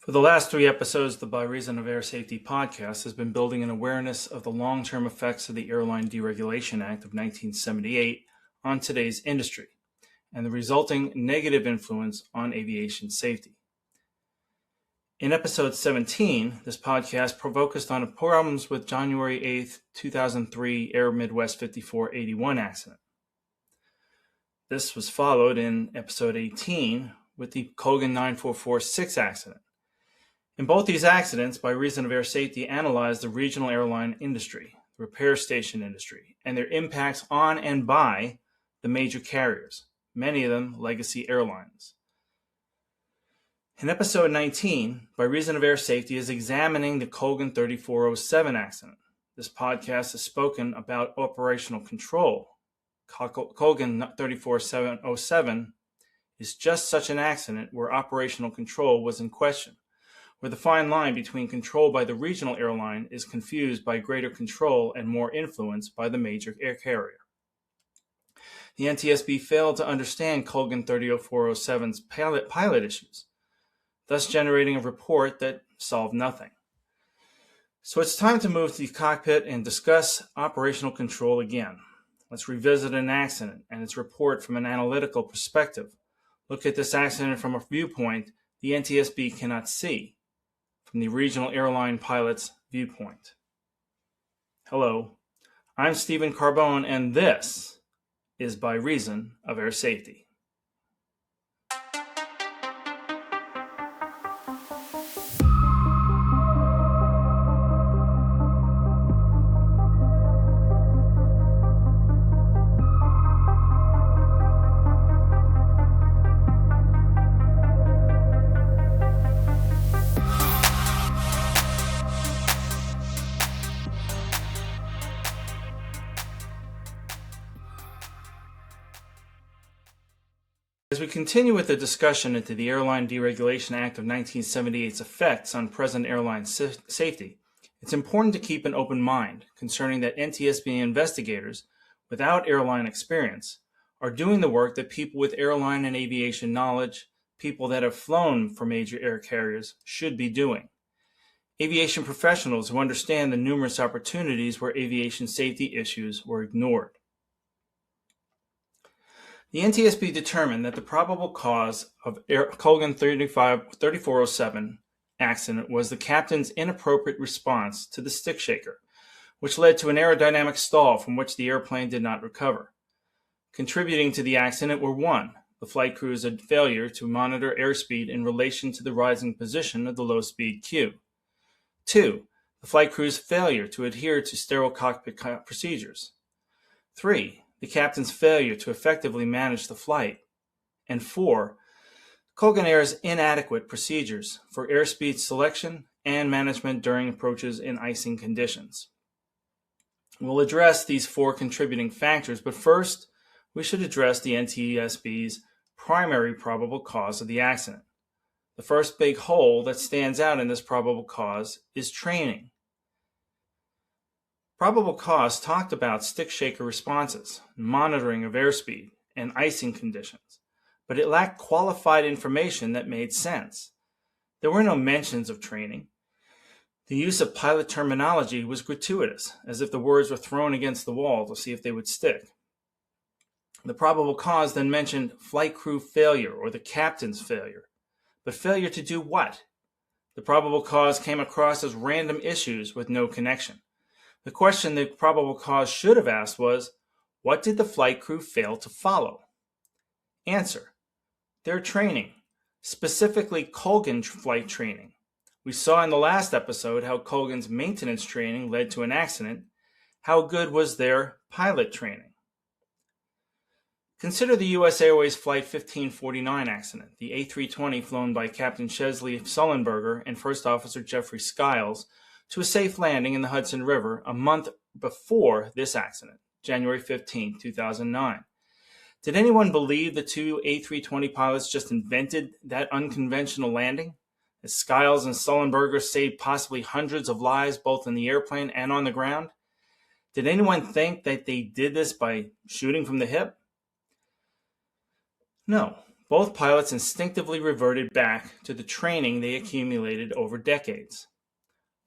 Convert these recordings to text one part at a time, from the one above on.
For the last 3 episodes, the By Reason of Air Safety podcast has been building an awareness of the long-term effects of the Airline Deregulation Act of 1978 on today's industry and the resulting negative influence on aviation safety. In episode 17, this podcast focused on problems with January 8, 2003 Air Midwest 5481 accident. This was followed in episode 18 with the Colgan 9446 accident. In both these accidents, By Reason of Air Safety analyzed the regional airline industry, the repair station industry, and their impacts on and by the major carriers, many of them legacy airlines. In episode 19, By Reason of Air Safety is examining the Colgan 3407 accident. This podcast has spoken about operational control. Colgan 3407 is just such an accident where operational control was in question, where the fine line between control by the regional airline is confused by greater control and more influence by the major air carrier. The NTSB failed to understand Colgan 3407's pilot issues, thus generating a report that solved nothing. So it's time to move to the cockpit and discuss operational control again. Let's revisit an accident and its report from an analytical perspective. Look at this accident from a viewpoint the NTSB cannot see, from the regional airline pilot's viewpoint. Hello, I'm Stephen Carbone, and this is By Reason of Air Safety. As we continue with the discussion into the Airline Deregulation Act of 1978's effects on present airline safety, it's important to keep an open mind concerning that NTSB investigators without airline experience are doing the work that people with airline and aviation knowledge, people that have flown for major air carriers, should be doing. Aviation professionals who understand the numerous opportunities where aviation safety issues were ignored. The NTSB determined that the probable cause of Colgan 3407 accident was the captain's inappropriate response to the stick shaker, which led to an aerodynamic stall from which the airplane did not recover. Contributing to the accident were 1. The flight crew's failure to monitor airspeed in relation to the rising position of the low-speed cue. 2. The flight crew's failure to adhere to sterile cockpit procedures. 3. The captain's failure to effectively manage the flight. And 4. Colgan Air's inadequate procedures for airspeed selection and management during approaches in icing conditions. We'll address these 4 contributing factors, but first, we should address the NTSB's primary probable cause of the accident. The first big hole that stands out in this probable cause is training. Probable cause talked about stick shaker responses, monitoring of airspeed, and icing conditions, but it lacked qualified information that made sense. There were no mentions of training. The use of pilot terminology was gratuitous, as if the words were thrown against the wall to see if they would stick. The probable cause then mentioned flight crew failure or the captain's failure, but failure to do what? The probable cause came across as random issues with no connection. The question the probable cause should have asked was, what did the flight crew fail to follow? Answer: their training, specifically Colgan flight training. We saw in the last episode how Colgan's maintenance training led to an accident. How good was their pilot training? Consider the U.S. Airways Flight 1549 accident, the A320 flown by Captain Chesley Sullenberger and First Officer Jeffrey Skiles to a safe landing in the Hudson River a month before this accident, January 15, 2009. Did anyone believe the 2 A320 pilots just invented that unconventional landing? As Skiles and Sullenberger saved possibly hundreds of lives both in the airplane and on the ground? Did anyone think that they did this by shooting from the hip? No, both pilots instinctively reverted back to the training they accumulated over decades.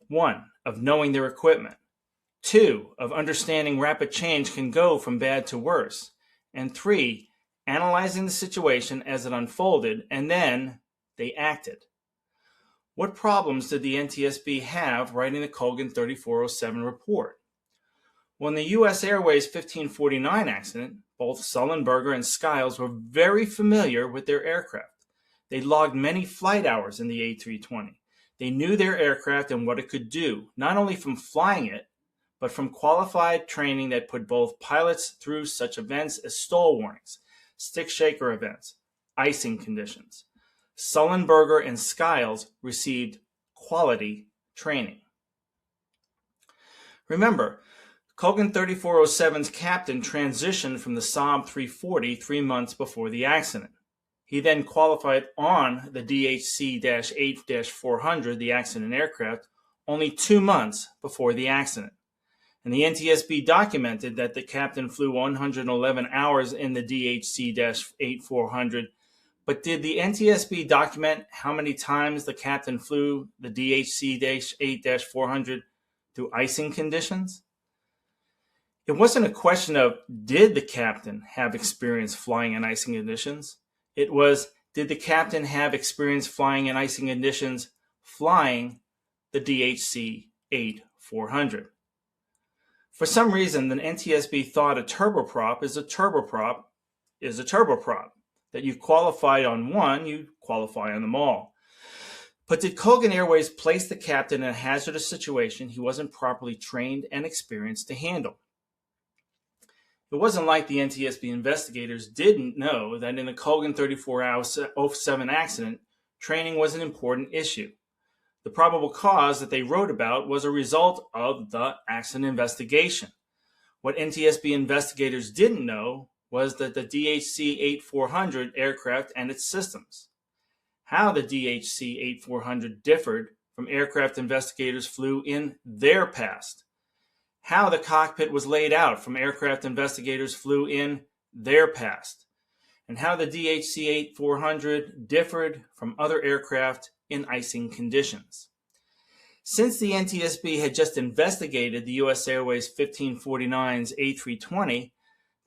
1. Of knowing their equipment. 2. Of understanding rapid change can go from bad to worse. And 3. Analyzing the situation as it unfolded, and then they acted. What problems did the NTSB have writing the Colgan 3407 report? Well, in the U.S. Airways 1549 accident, both Sullenberger and Skiles were very familiar with their aircraft. They logged many flight hours in the A320. They knew their aircraft and what it could do, not only from flying it, but from qualified training that put both pilots through such events as stall warnings, stick shaker events, icing conditions. Sullenberger and Skiles received quality training. Remember, Colgan 3407's captain transitioned from the Saab 340 3 months before the accident. He then qualified on the DHC-8-400, the accident aircraft, only 2 months before the accident. And the NTSB documented that the captain flew 111 hours in the DHC-8-400, but did the NTSB document how many times the captain flew the DHC-8-400 through icing conditions? It wasn't a question of did the captain have experience flying in icing conditions. It was, did the captain have experience flying in icing conditions flying the DHC-8-400? For some reason, the NTSB thought a turboprop is a turboprop is a turboprop. That you qualified on one, you qualify on them all. But did Colgan Airways place the captain in a hazardous situation he wasn't properly trained and experienced to handle? It wasn't like the NTSB investigators didn't know that in the Colgan 3407 accident, training was an important issue. The probable cause that they wrote about was a result of the accident investigation. What NTSB investigators didn't know was that the DHC-8-400 aircraft and its systems. How the DHC-8-400 differed from aircraft investigators flew in their past. How the cockpit was laid out from aircraft investigators flew in their past. And how the DHC-8-400 differed from other aircraft in icing conditions. Since the NTSB had just investigated the U.S. Airways 1549's A320,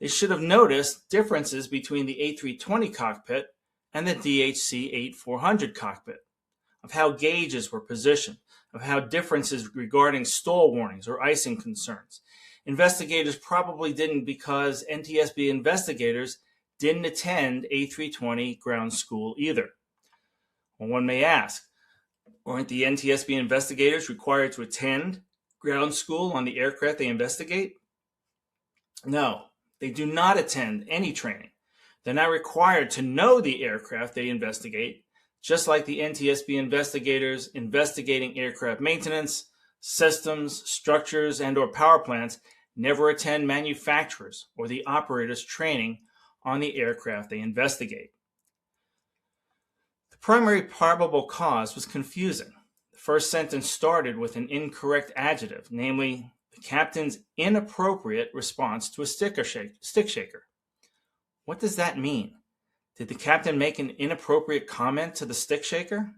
they should have noticed differences between the A320 cockpit and the DHC-8-400 cockpit, of how gauges were positioned, of how differences regarding stall warnings or icing concerns. Investigators probably didn't because NTSB investigators didn't attend A320 ground school either. Well, one may ask, aren't the NTSB investigators required to attend ground school on the aircraft they investigate? No. They do not attend any training. They're not required to know the aircraft they investigate, just like the NTSB investigators investigating aircraft maintenance, systems, structures, and/or power plants never attend manufacturers or the operators' training on the aircraft they investigate. The primary probable cause was confusing. The first sentence started with an incorrect adjective, namely, the captain's inappropriate response to a stick shaker. What does that mean? Did the captain make an inappropriate comment to the stick shaker?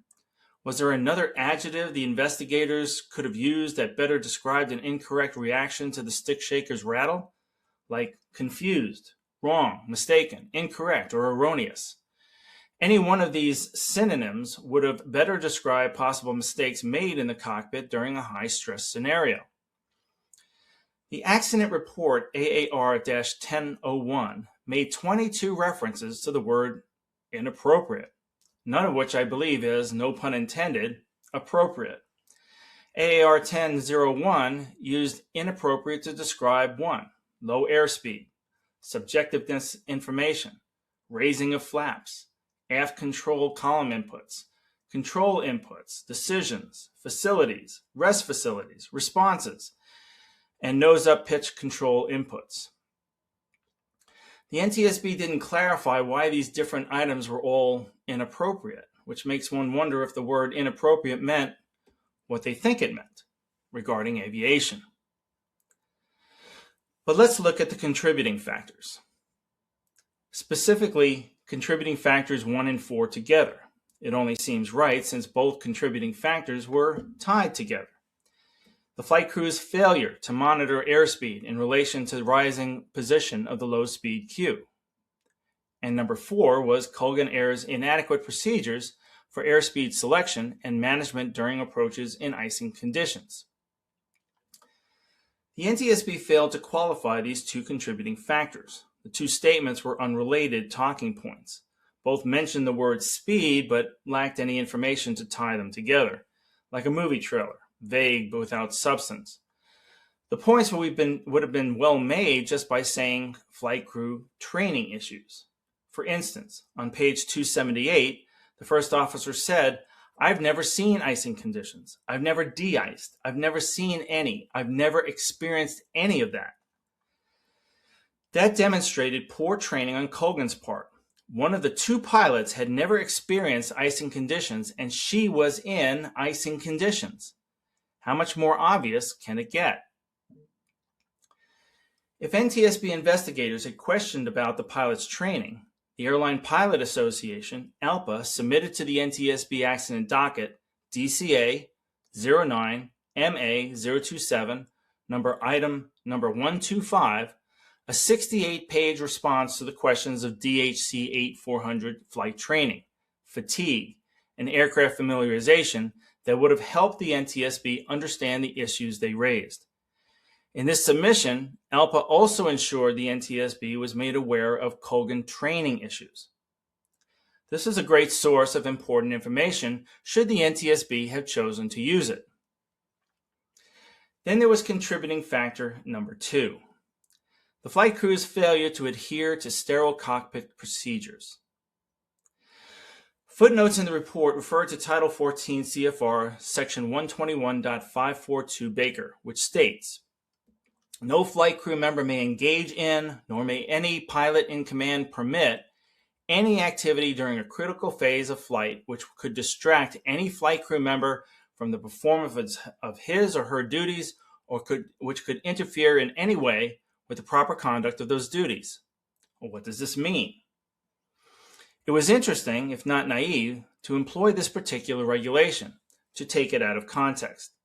Was there another adjective the investigators could have used that better described an incorrect reaction to the stick shaker's rattle? Like confused, wrong, mistaken, incorrect, or erroneous. Any one of these synonyms would have better described possible mistakes made in the cockpit during a high-stress scenario. The accident report AAR-1001 made 22 references to the word inappropriate, none of which I believe is, no pun intended, appropriate. AAR-1001 used inappropriate to describe 1. Low airspeed, subjective information, raising of flaps, aft control column inputs, control inputs, decisions, facilities, rest facilities, responses, and nose-up pitch control inputs. The NTSB didn't clarify why these different items were all inappropriate, which makes one wonder if the word inappropriate meant what they think it meant regarding aviation. But let's look at the contributing factors. Specifically, contributing factors 1 and 4 together. It only seems right since both contributing factors were tied together. The flight crew's failure to monitor airspeed in relation to the rising position of the low-speed queue. And number 4 was Colgan Air's inadequate procedures for airspeed selection and management during approaches in icing conditions. The NTSB failed to qualify these two contributing factors. The two statements were unrelated talking points. Both mentioned the word speed but lacked any information to tie them together, like a movie trailer, vague but without substance. The points would have been well made just by saying flight crew training issues. For instance, on page 278, the first officer said, "I've never seen icing conditions. I've never de-iced. I've never seen any. I've never experienced any of that." That demonstrated poor training on Colgan's part. One of the two pilots had never experienced icing conditions, and she was in icing conditions. How much more obvious can it get? If NTSB investigators had questioned about the pilot's training, the Airline Pilot Association, ALPA, submitted to the NTSB accident docket DCA 09MA027, item number 125, a 68-page response to the questions of DHC 8400 flight training, fatigue, and aircraft familiarization that would have helped the NTSB understand the issues they raised. In this submission, ALPA also ensured the NTSB was made aware of Colgan training issues. This is a great source of important information should the NTSB have chosen to use it. Then there was contributing factor number 2. The flight crew's failure to adhere to sterile cockpit procedures. Footnotes in the report refer to Title 14 CFR Section 121.542 Baker, which states, "No flight crew member may engage in, nor may any pilot in command permit, any activity during a critical phase of flight which could distract any flight crew member from the performance of his or her duties or which could interfere in any way with the proper conduct of those duties." Well, what does this mean? It was interesting, if not naive, to employ this particular regulation, to take it out of context.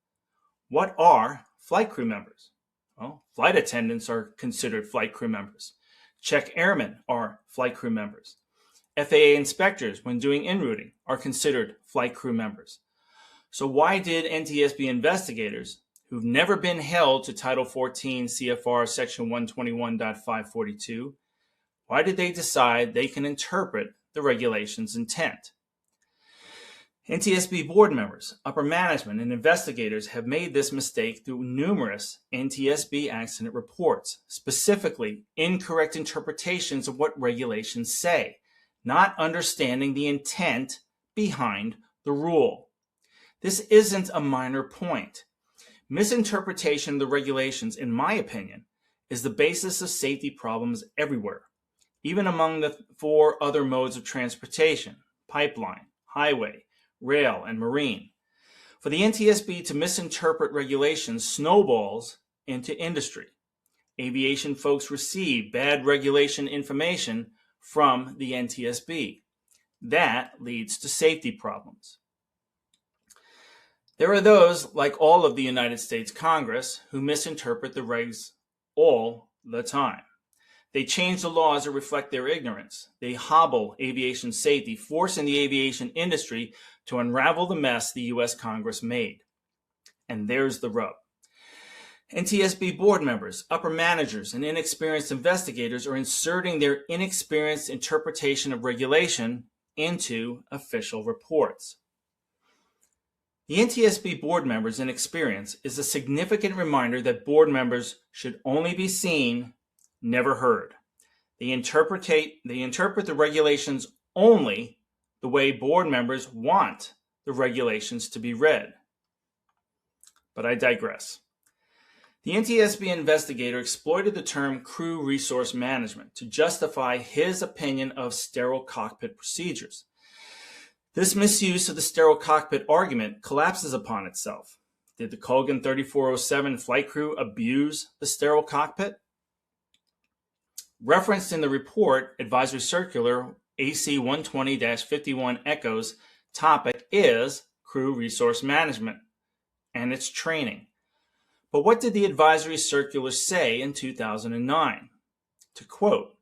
What are flight crew members? Well, flight attendants are considered flight crew members. Check airmen are flight crew members. FAA inspectors, when doing en-routing, are considered flight crew members. So why did NTSB investigators, who've never been held to Title 14 CFR Section 121.542, why did they decide they can interpret the regulation's intent? NTSB board members, upper management, and investigators have made this mistake through numerous NTSB accident reports, specifically incorrect interpretations of what regulations say, not understanding the intent behind the rule. This isn't a minor point. Misinterpretation of the regulations, in my opinion, is the basis of safety problems everywhere, even among the 4 other modes of transportation: pipeline, highway, rail, and marine. For the NTSB to misinterpret regulations snowballs into industry. Aviation folks receive bad regulation information from the NTSB. That leads to safety problems. There are those, like all of the United States Congress, who misinterpret the regs all the time. They change the laws to reflect their ignorance. They hobble aviation safety, forcing the aviation industry to unravel the mess the U.S. Congress made. And there's the rub. NTSB board members, upper managers, and inexperienced investigators are inserting their inexperienced interpretation of regulation into official reports. The NTSB board members' inexperience is a significant reminder that board members should only be seen, never heard. They interpret the regulations only the way board members want the regulations to be read. But I digress. The NTSB investigator exploited the term crew resource management to justify his opinion of sterile cockpit procedures. This misuse of the sterile cockpit argument collapses upon itself. Did the Colgan 3407 flight crew abuse the sterile cockpit? Referenced in the report advisory circular AC 120-51 Echo's topic is crew resource management and its training. But what did the advisory circular say in 2009? To quote,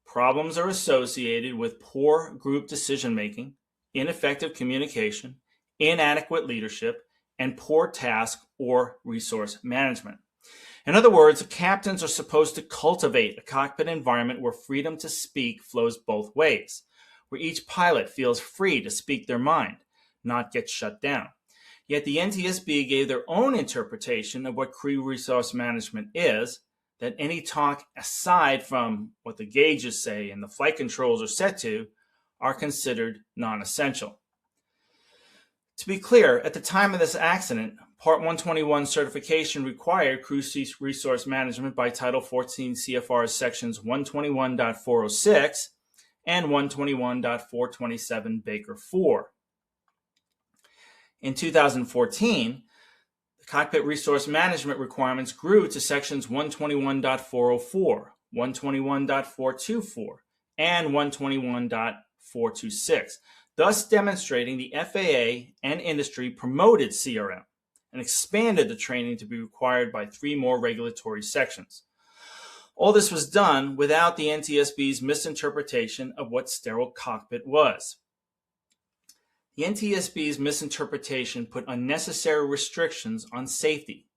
"Problems are associated with poor group decision-making, ineffective communication, inadequate leadership, and poor task or resource management." In other words, captains are supposed to cultivate a cockpit environment where freedom to speak flows both ways, where each pilot feels free to speak their mind, not get shut down. Yet the NTSB gave their own interpretation of what crew resource management is, that any talk aside from what the gauges say and the flight controls are set to are considered non-essential. To be clear, at the time of this accident, Part 121 certification required crew resource management by Title 14 CFR sections 121.406 and 121.427 Baker 4. In 2014, the cockpit resource management requirements grew to sections 121.404, 121.424, and 121.426, thus demonstrating the FAA and industry promoted CRM and expanded the training to be required by 3 more regulatory sections. All this was done without the NTSB's misinterpretation of what sterile cockpit was. The NTSB's misinterpretation put unnecessary restrictions on safety.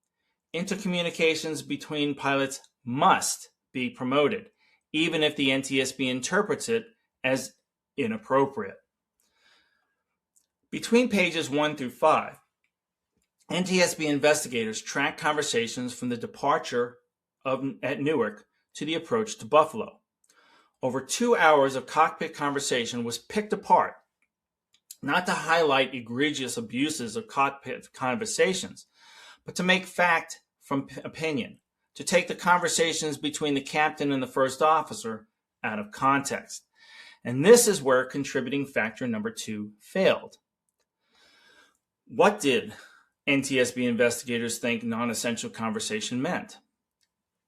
Intercommunications between pilots must be promoted, even if the NTSB interprets it as inappropriate. Between pages 1 through 5, NTSB investigators tracked conversations from the departure at Newark to the approach to Buffalo. Over 2 hours of cockpit conversation was picked apart, not to highlight egregious abuses of cockpit conversations, but to make fact from opinion, to take the conversations between the captain and the first officer out of context. And this is where contributing factor number 2 failed. What did NTSB investigators think non-essential conversation meant?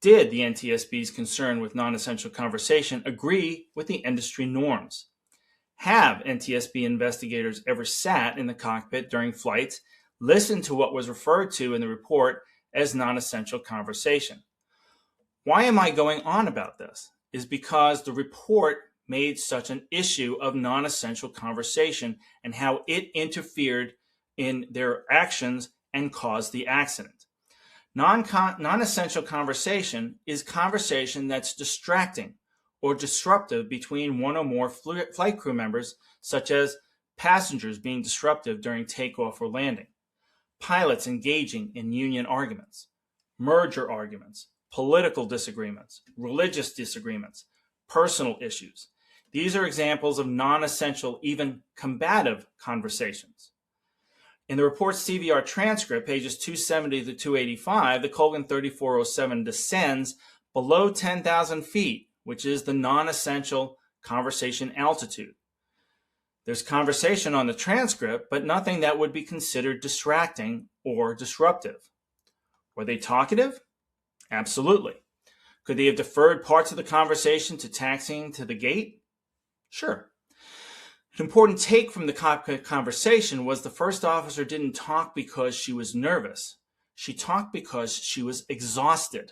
Did the NTSB's concern with non-essential conversation agree with the industry norms? Have NTSB investigators ever sat in the cockpit during flights, listened to what was referred to in the report as non-essential conversation? Why am I going on about this? Is because the report made such an issue of non-essential conversation and how it interfered in their actions and caused the accident. Non-essential conversation is conversation that's distracting or disruptive between one or more flight crew members, such as passengers being disruptive during takeoff or landing, pilots engaging in union arguments, merger arguments, political disagreements, religious disagreements, personal issues. These are examples of non-essential, even combative conversations. In the report's CVR transcript, pages 270 to 285, the Colgan 3407 descends below 10,000 feet, which is the non-essential conversation altitude. There's conversation on the transcript, but nothing that would be considered distracting or disruptive. Were they talkative? Absolutely. Could they have deferred parts of the conversation to taxiing to the gate? Sure. An important take from the cockpit conversation was the first officer didn't talk because she was nervous. She talked because she was exhausted.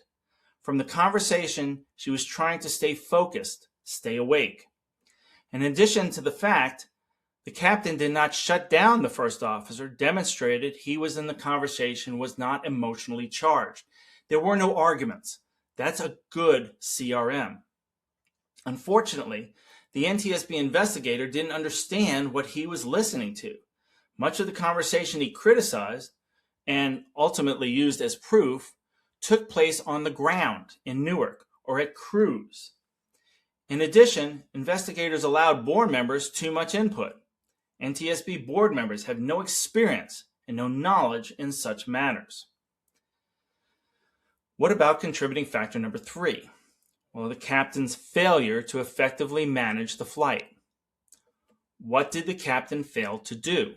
From the conversation, she was trying to stay focused, stay awake. In addition to the fact, the captain did not shut down the first officer, demonstrated he was in the conversation, was not emotionally charged. There were no arguments. That's a good CRM. Unfortunately, the NTSB investigator didn't understand what he was listening to. Much of the conversation he criticized and ultimately used as proof took place on the ground in Newark or at crews. In addition, investigators allowed board members too much input. NTSB board members have no experience and no knowledge in such matters. What about contributing factor number 3? Well, the captain's failure to effectively manage the flight. What did the captain fail to do?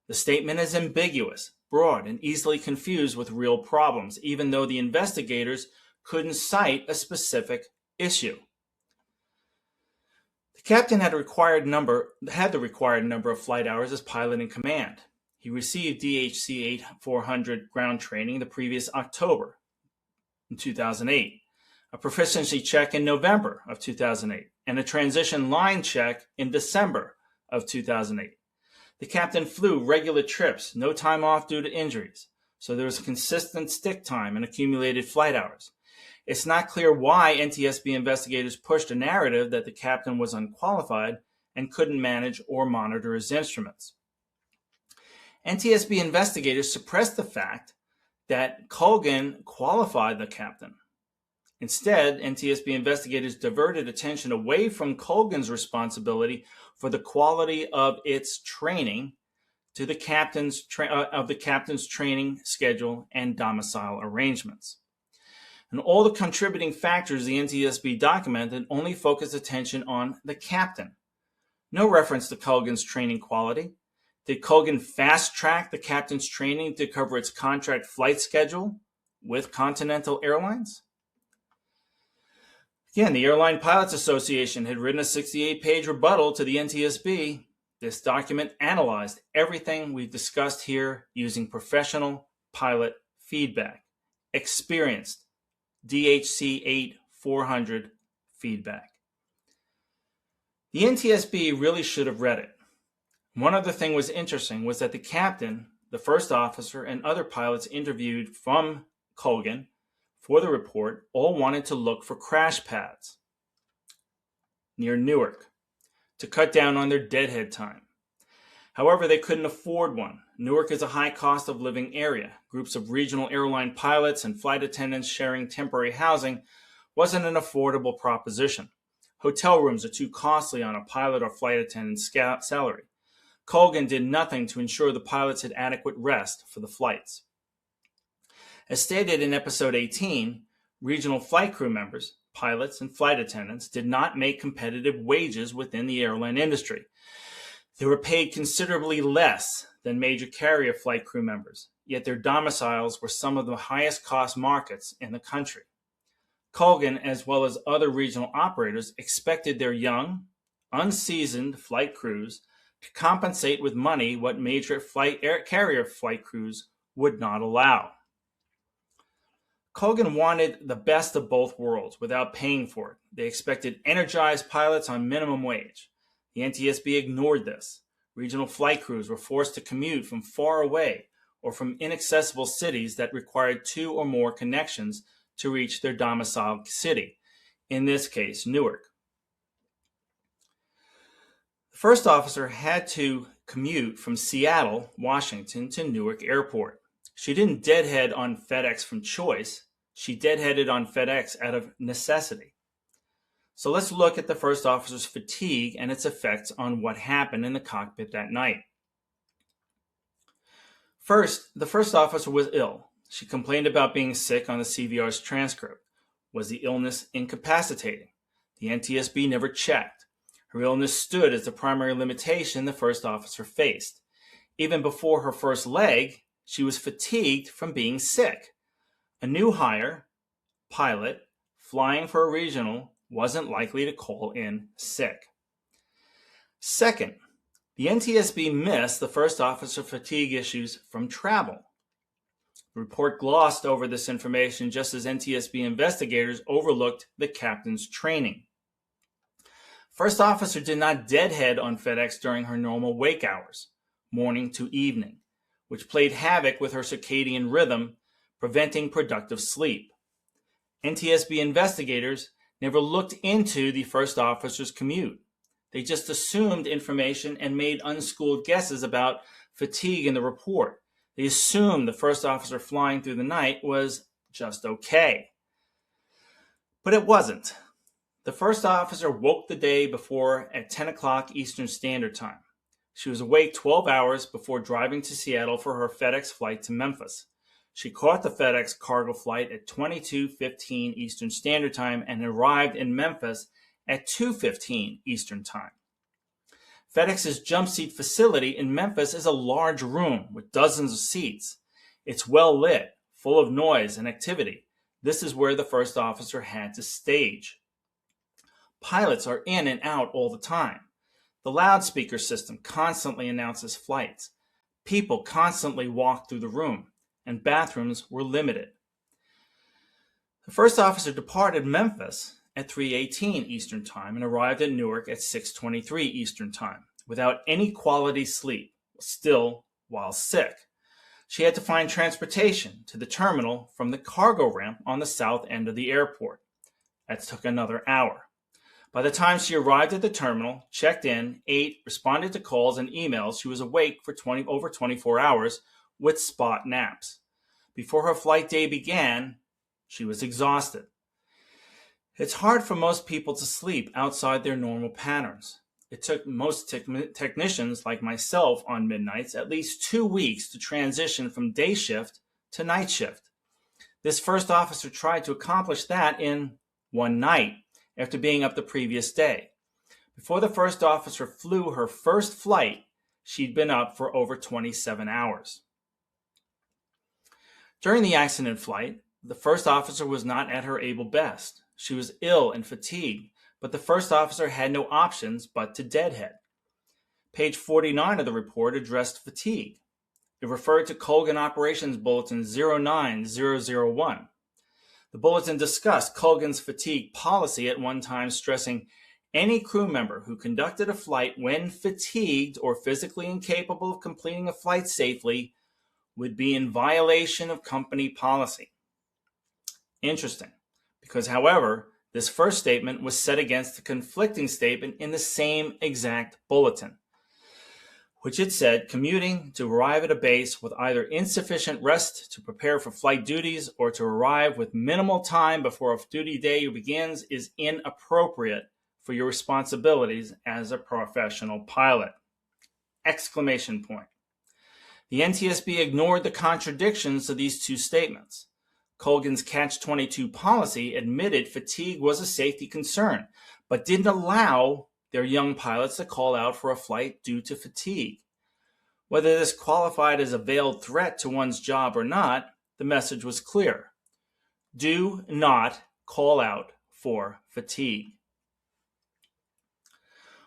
The statement is ambiguous, broad, and easily confused with real problems, even though the investigators couldn't cite a specific issue. The captain had the required number of flight hours as pilot in command. He received DHC 8400 ground training the previous October in 2008, a proficiency check in November of 2008, and a transition line check in December of 2008. The captain flew regular trips, no time off due to injuries, so there was consistent stick time and accumulated flight hours. It's not clear why NTSB investigators pushed a narrative that the captain was unqualified and couldn't manage or monitor his instruments. NTSB investigators suppressed the fact that Colgan qualified the captain. Instead, NTSB investigators diverted attention away from Colgan's responsibility for the quality of its training to the captain's training schedule and domicile arrangements. And all the contributing factors the NTSB documented only focused attention on the captain. No reference to Colgan's training quality. Did Colgan fast-track the captain's training to cover its contract flight schedule with Continental Airlines? Again, the Airline Pilots Association had written a 68-page rebuttal to the NTSB. This document analyzed everything we've discussed here using professional pilot feedback, experienced DHC 8400 feedback. The NTSB really should have read it. One other thing was interesting was that the captain, the first officer, and other pilots interviewed from Colgan for the report all wanted to look for crash pads near Newark to cut down on their deadhead time. However, they couldn't afford one. Newark is a high cost of living area. Groups of regional airline pilots and flight attendants sharing temporary housing wasn't an affordable proposition. Hotel rooms are too costly on a pilot or flight attendant's salary. Colgan did nothing to ensure the pilots had adequate rest for the flights. As stated in episode 18, regional flight crew members, pilots, and flight attendants did not make competitive wages within the airline industry. They were paid considerably less than major carrier flight crew members, yet their domiciles were some of the highest cost markets in the country. Colgan, as well as other regional operators, expected their young, unseasoned flight crews to compensate with money what major carrier flight crews would not allow. Colgan wanted the best of both worlds without paying for it. They expected energized pilots on minimum wage. The NTSB ignored this. Regional flight crews were forced to commute from far away or from inaccessible cities that required 2 or more connections to reach their domicile city, in this case, Newark. The first officer had to commute from Seattle, Washington to Newark Airport. She didn't deadhead on FedEx from choice. She deadheaded on FedEx out of necessity. So let's look at the first officer's fatigue and its effects on what happened in the cockpit that night. First, the first officer was ill. She complained about being sick on the CVR's transcript. Was the illness incapacitating? The NTSB never checked. Her illness stood as the primary limitation the first officer faced. Even before her first leg, she was fatigued from being sick. A new hire, pilot, flying for a regional, wasn't likely to call in sick. Second, the NTSB missed the first officer fatigue issues from travel. The report glossed over this information just as NTSB investigators overlooked the captain's training. First officer did not deadhead on FedEx during her normal wake hours, morning to evening, which played havoc with her circadian rhythm, preventing productive sleep. NTSB investigators never looked into the first officer's commute. They just assumed information and made unschooled guesses about fatigue in the report. They assumed the first officer flying through the night was just okay. But it wasn't. The first officer woke the day before at 10 o'clock Eastern Standard Time. She was awake 12 hours before driving to Seattle for her FedEx flight to Memphis. She caught the FedEx cargo flight at 22:15 Eastern Standard Time and arrived in Memphis at 2:15 Eastern Time. FedEx's jump seat facility in Memphis is a large room with dozens of seats. It's well lit, full of noise and activity. This is where the first officer had to stage. Pilots are in and out all the time. The loudspeaker system constantly announces flights. People constantly walk through the room, and bathrooms were limited. The first officer departed Memphis at 3:18 Eastern Time and arrived at Newark at 6:23 Eastern Time without any quality sleep, still while sick. She had to find transportation to the terminal from the cargo ramp on the south end of the airport. That took another hour. By the time she arrived at the terminal, checked in, ate, responded to calls and emails, she was awake for over 24 hours with spot naps. Before her flight day began, she was exhausted. It's hard for most people to sleep outside their normal patterns. It took most technicians like myself on midnights at least 2 weeks to transition from day shift to night shift. This first officer tried to accomplish that in one night after being up the previous day. Before the first officer flew her first flight, she'd been up for over 27 hours. During the accident flight, the first officer was not at her able best. She was ill and fatigued, but the first officer had no options but to deadhead. Page 49 of the report addressed fatigue. It referred to Colgan Operations Bulletin 09001. The bulletin discussed Colgan's fatigue policy at one time, stressing any crew member who conducted a flight when fatigued or physically incapable of completing a flight safely would be in violation of company policy. Interesting, because however, this first statement was set against the conflicting statement in the same exact bulletin, which it said commuting to arrive at a base with either insufficient rest to prepare for flight duties or to arrive with minimal time before a duty day begins is inappropriate for your responsibilities as a professional pilot! Exclamation point. The NTSB ignored the contradictions of these two statements. Colgan's Catch-22 policy admitted fatigue was a safety concern, but didn't allow their young pilots to call out for a flight due to fatigue. Whether this qualified as a veiled threat to one's job or not, the message was clear. Do not call out for fatigue.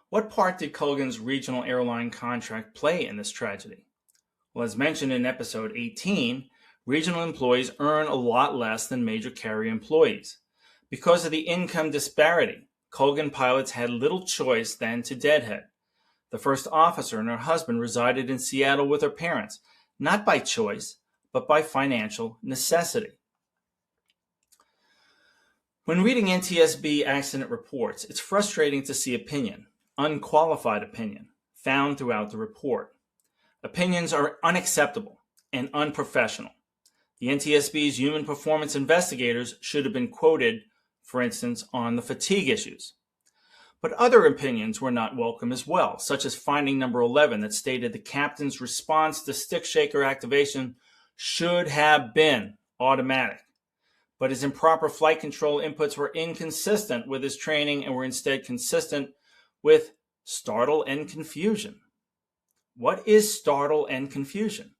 What part did Colgan's regional airline contract play in this tragedy? Well, as mentioned in episode 18, regional employees earn a lot less than major carrier employees. Because of the income disparity, Colgan pilots had little choice than to deadhead. The first officer and her husband resided in Seattle with her parents, not by choice, but by financial necessity. When reading NTSB accident reports, it's frustrating to see opinion, unqualified opinion, found throughout the report. Opinions are unacceptable and unprofessional. The NTSB's human performance investigators should have been quoted, for instance, on the fatigue issues. But other opinions were not welcome as well, such as finding number 11 that stated the captain's response to stick shaker activation should have been automatic, but his improper flight control inputs were inconsistent with his training and were instead consistent with startle and confusion. What is startle and confusion?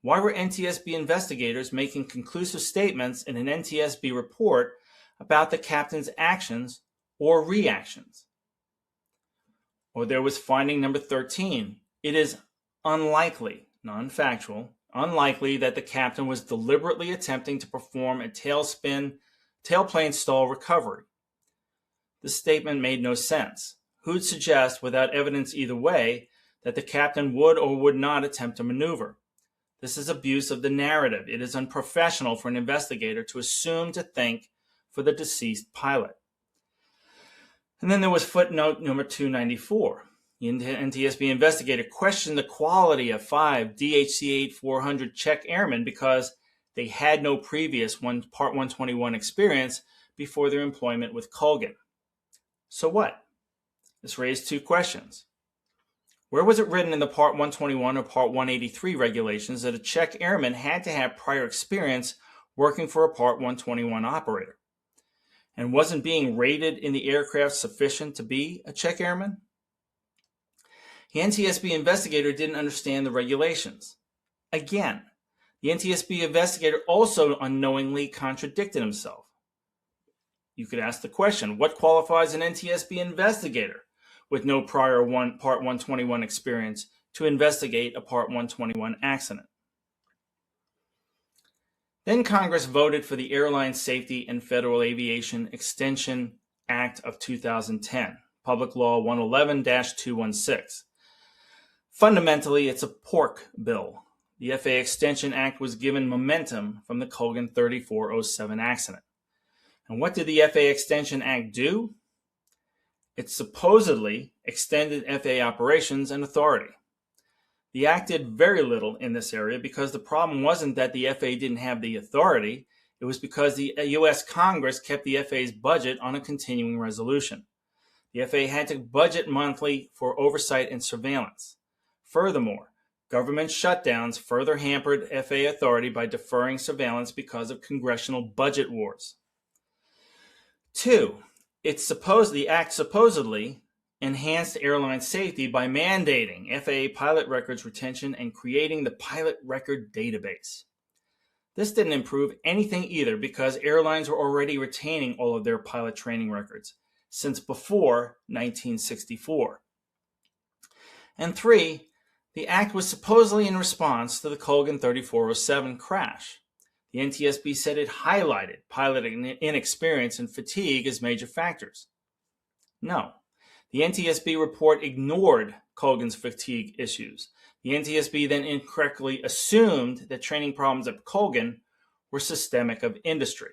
Why were NTSB investigators making conclusive statements in an NTSB report about the captain's actions or reactions? Or there was finding number 13. It is unlikely, non-factual, unlikely that the captain was deliberately attempting to perform a tailplane stall recovery. This statement made no sense. Who'd suggest, without evidence either way, that the captain would or would not attempt to maneuver? This is abuse of the narrative. It is unprofessional for an investigator to assume to think for the deceased pilot. And then there was footnote number 294. The NTSB investigator questioned the quality of 5 DHC-8-400 check airmen because they had no previous Part 121 experience before their employment with Colgan. So what? This raised two questions. Where was it written in the Part 121 or Part 183 regulations that a check airman had to have prior experience working for a Part 121 operator? And wasn't being rated in the aircraft sufficient to be a check airman? The NTSB investigator didn't understand the regulations. Again, the NTSB investigator also unknowingly contradicted himself. You could ask the question, what qualifies an NTSB investigator with no prior Part 121 experience to investigate a Part 121 accident? Then Congress voted for the Airline Safety and Federal Aviation Extension Act of 2010, Public Law 111-216. Fundamentally, it's a pork bill. The FAA Extension Act was given momentum from the Colgan 3407 accident. And what did the FAA Extension Act do? It supposedly extended FAA operations and authority. The act did very little in this area because the problem wasn't that the FAA didn't have the authority. It was because the U.S. Congress kept the FAA's budget on a continuing resolution. The FAA had to budget monthly for oversight and surveillance. Furthermore, government shutdowns further hampered FAA authority by deferring surveillance because of congressional budget wars. 2. The act supposedly enhanced airline safety by mandating FAA pilot records retention and creating the pilot record database. This didn't improve anything either because airlines were already retaining all of their pilot training records since before 1964. And 3, the act was supposedly in response to the Colgan 3407 crash. The NTSB said it highlighted pilot inexperience and fatigue as major factors. No, the NTSB report ignored Colgan's fatigue issues. The NTSB then incorrectly assumed that training problems at Colgan were systemic of industry.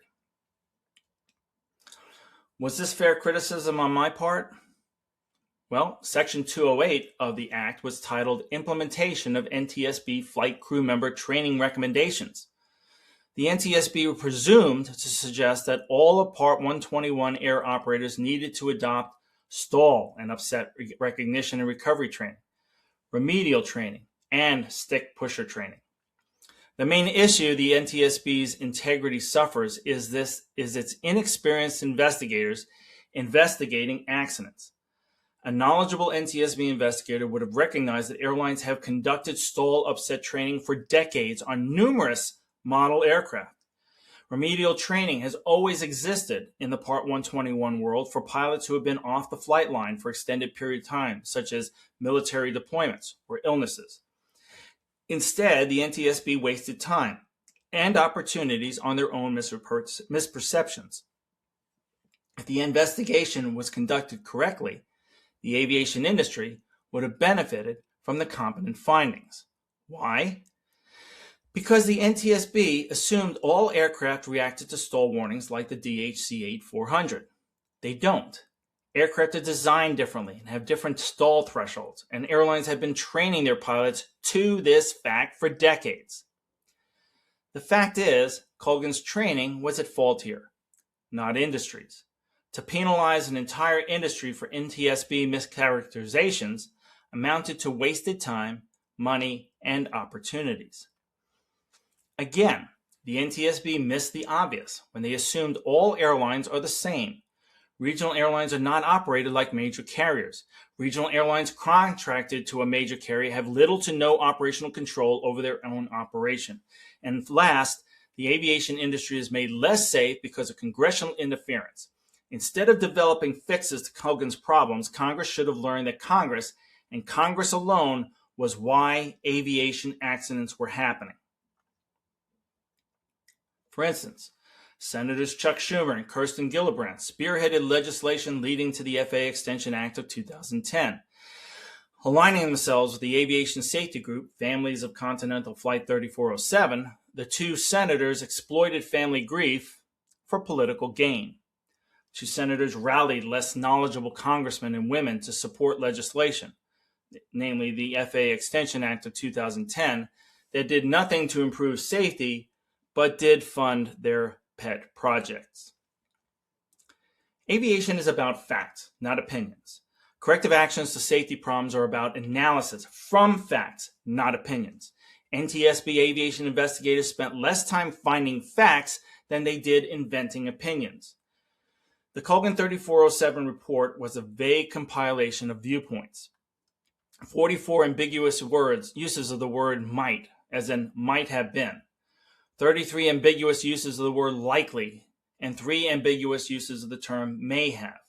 Was this fair criticism on my part? Well, Section 208 of the Act was titled Implementation of NTSB Flight Crew Member Training Recommendations. The NTSB were presumed to suggest that all of Part 121 air operators needed to adopt stall and upset recognition and recovery training, remedial training, and stick pusher training. The main issue the NTSB's integrity suffers is its inexperienced investigators investigating accidents. A knowledgeable NTSB investigator would have recognized that airlines have conducted stall upset training for decades on numerous model aircraft. Remedial training has always existed in the Part 121 world for pilots who have been off the flight line for extended period of time, such as military deployments or illnesses. Instead, the NTSB wasted time and opportunities on their own misperceptions. If the investigation was conducted correctly, the aviation industry would have benefited from the competent findings. Why? Because the NTSB assumed all aircraft reacted to stall warnings like the DHC-8-400. They don't. Aircraft are designed differently and have different stall thresholds, and airlines have been training their pilots to this fact for decades. The fact is, Colgan's training was at fault here, not industries. To penalize an entire industry for NTSB mischaracterizations amounted to wasted time, money, and opportunities. Again, the NTSB missed the obvious when they assumed all airlines are the same. Regional airlines are not operated like major carriers. Regional airlines contracted to a major carrier have little to no operational control over their own operation. And last, the aviation industry is made less safe because of congressional interference. Instead of developing fixes to Colgan's problems, Congress should have learned that Congress, and Congress alone, was why aviation accidents were happening. For instance, Senators Chuck Schumer and Kirsten Gillibrand spearheaded legislation leading to the FAA Extension Act of 2010. Aligning themselves with the aviation safety group, Families of Continental Flight 3407, the two senators exploited family grief for political gain. Two senators rallied less knowledgeable congressmen and women to support legislation, namely the FAA Extension Act of 2010, that did nothing to improve safety, but did fund their pet projects. Aviation is about facts, not opinions. Corrective actions to safety problems are about analysis from facts, not opinions. NTSB aviation investigators spent less time finding facts than they did inventing opinions. The Colgan 3407 report was a vague compilation of viewpoints. 44 ambiguous uses of the word might, as in might have been. 33 ambiguous uses of the word likely, and 3 ambiguous uses of the term may have.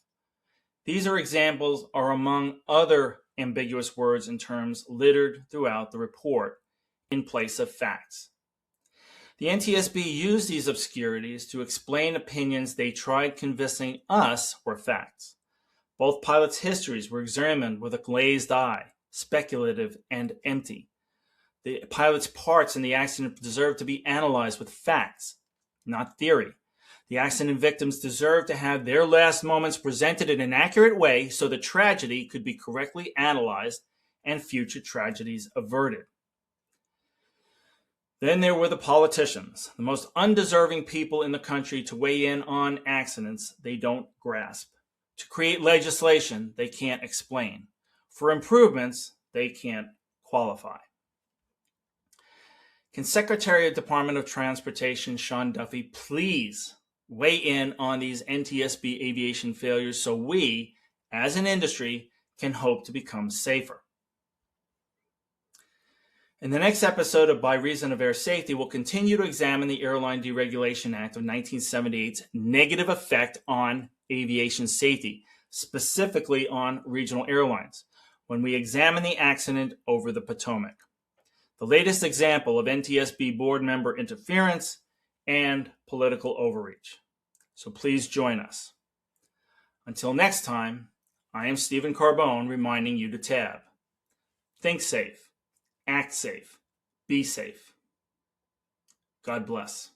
These examples are among other ambiguous words and terms littered throughout the report in place of facts. The NTSB used these obscurities to explain opinions they tried convincing us were facts. Both pilots' histories were examined with a glazed eye, speculative and empty. The pilot's parts in the accident deserve to be analyzed with facts, not theory. The accident victims deserve to have their last moments presented in an accurate way so the tragedy could be correctly analyzed and future tragedies averted. Then there were the politicians, the most undeserving people in the country to weigh in on accidents they don't grasp, to create legislation they can't explain, for improvements they can't qualify. Can Secretary of Department of Transportation Sean Duffy please weigh in on these NTSB aviation failures so we, as an industry, can hope to become safer? In the next episode of By Reason of Air Safety, we'll continue to examine the Airline Deregulation Act of 1978's negative effect on aviation safety, specifically on regional airlines, when we examine the accident over the Potomac, the latest example of NTSB board member interference and political overreach. So please join us. Until next time, I am Stephen Carbone reminding you to tab. Think safe. Act safe. Be safe. God bless.